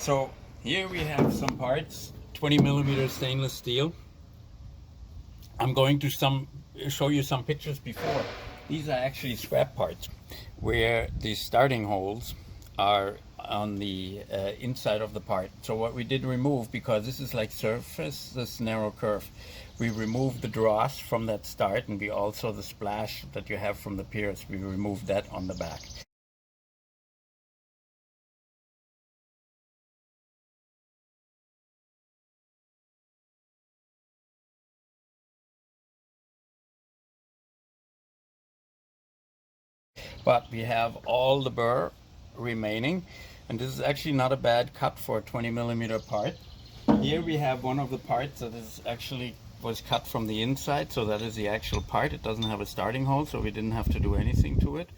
So here we have some parts, 20mm stainless steel. I'm going to show you some pictures before. These are actually scrap parts where the starting holes are on the inside of the part. So what we did remove, because this is like surface, this narrow curve, we removed the dross from that start, and we also the splash that you have from the piers, we removed that on the back. But we have all the burr remaining, and this is actually not a bad cut for a 20mm part. Here we have one of the parts that is actually was cut from the inside, so that is the actual part. It doesn't have a starting hole, so we didn't have to do anything to it.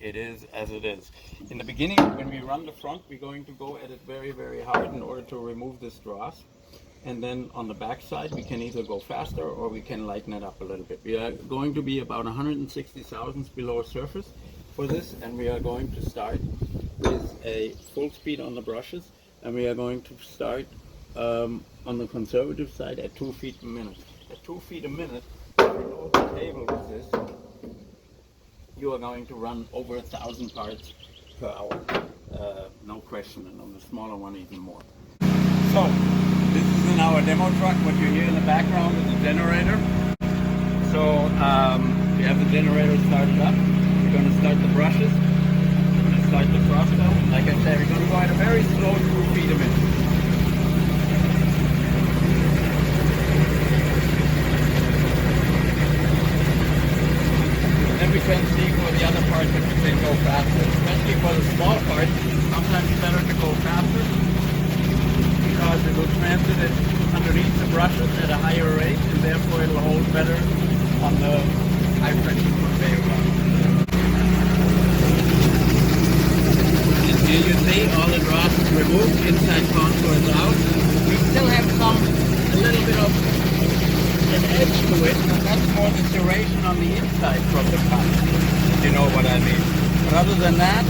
It is as it is. In the beginning, when we run the front, we're going to go at it very, very hard in order to remove this dross. And then on the back side, we can either go faster or we can lighten it up a little bit. We are going to be about 160 thousandths below surface for this, and we are going to start with a full speed on the brushes, and we are going to start on the conservative side at 2 feet a minute. At 2 feet a minute, if you load the table with this, you are going to run over 1,000 parts per hour. No question, and on the smaller one even more. So, this is in our demo truck. What you hear in the background is a generator. So we have the generator started up. We're going to start the brushes. We're going to start the frost belt. Like I said, we're going to go at a very slow 2 feet a minute. And then we can see for the other parts that we can go faster. Especially for the small parts, sometimes it's better to go faster, because it will transit it underneath the brushes at a higher rate, and therefore it will hold better on the high pressure conveyor belt. And here you see all the dross is removed, inside contour is out. We still have a little bit of an edge to it, but that's more the serration on the inside from the cut, if you know what I mean. But other than that,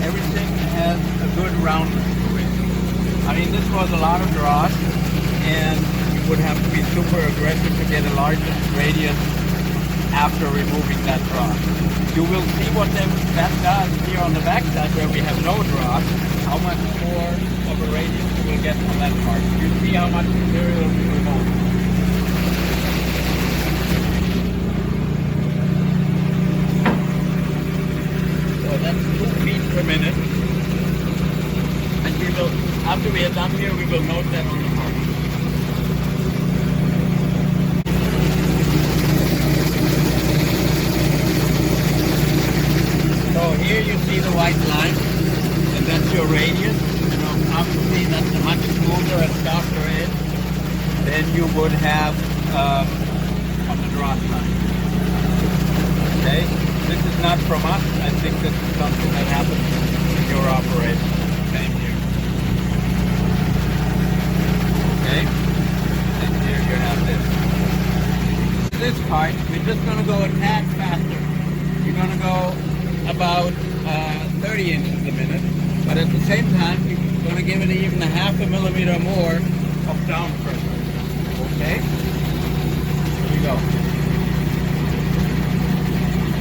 everything has a good roundness to it. I mean, this was a lot of dross, and you would have to be super aggressive to get a larger radius after removing that dross. You will see what that does here on the back side where we have no dross, how much more of a radius you will get from that part. You see how much material we removed. So that's 2 feet per minute. And we will, after we are done here, we will note that on the part. So here you see the white line, and that's your radius. And obviously that's a much smoother and softer edge than you would have on the dross line. Okay, this is not from us. I think this is something that happens in your operation. Same here. Okay, and here you have this. This part, we're just going to go a tad faster. We're going to go about 30 inches a minute, but at the same time, we're going to give it even a half a millimeter more of down pressure. Okay? Here we go.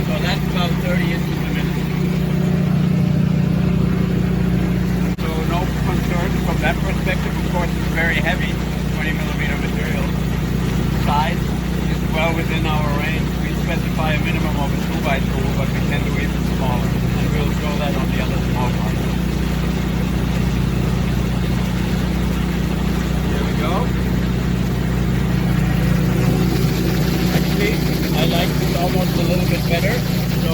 So that's about 30 inches a minute. So no concern from that perspective. Of course, it's very heavy, 20mm material. Size is well within our range. We specify a minimum of a 2x2, but we can do even smaller. And we'll show that on the other small part. Here we go. Actually, I like this almost a little bit better. So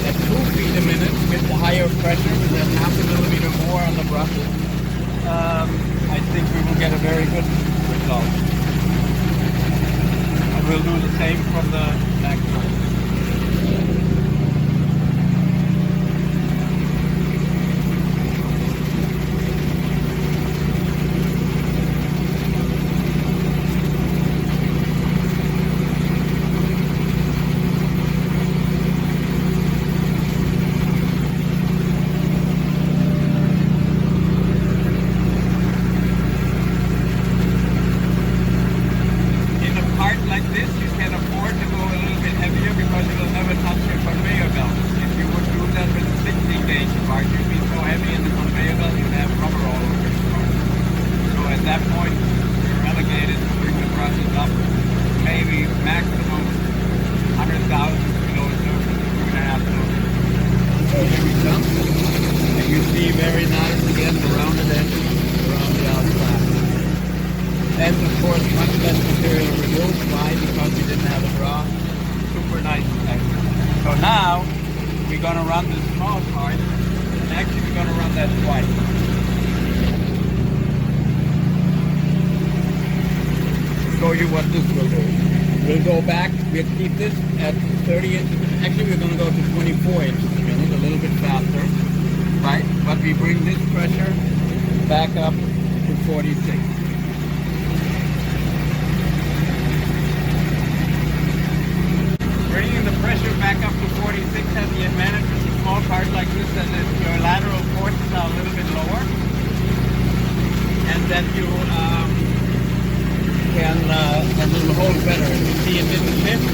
at 2 feet a minute with the higher pressure, with that half a millimeter more on the brushes, I think we will get a very good result. And we'll do the same from the back side. So now we're going to run this small part, and actually we're going to run that twice. Show you what this will do. We'll go back, we'll keep this at 30 inches. Actually, we're going to go to 24 inches a minute, a little bit faster, right? But we bring this pressure back up to 46. Bringing the pressure back up to 46 has the advantage with a small part like this, that your lateral forces are a little bit lower, and that you can hold better. You see it didn't shift,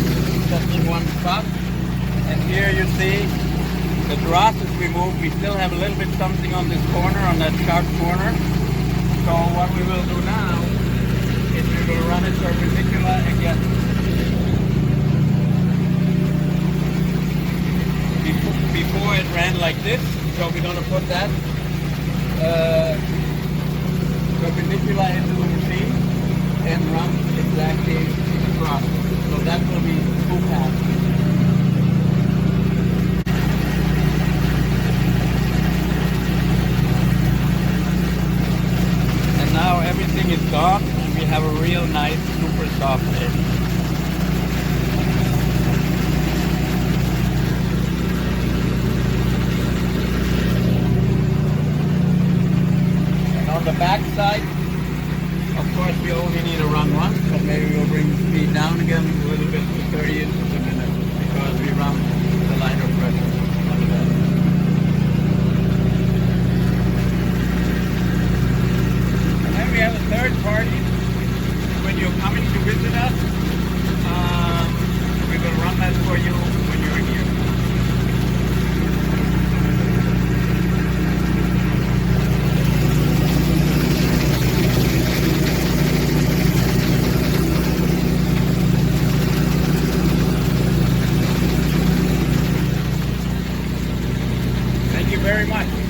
just in one spot. And here you see the dross is removed. We still have a little bit something on this corner, on that sharp corner. So what we will do now is we will run it perpendicular again. Before it ran like this, so we're going to put that perpendicular into the machine and run exactly across. So that will be two paths. And now everything is gone and we have a real nice, super soft edge. And on the back side, of course, we only need to run once, but maybe we'll bring the speed down again a little bit to 30 inches a minute because we run the lighter pressure on the bed. And then we have a third party. When you're coming to visit us, we will run that for you when you're here. Thank you very much.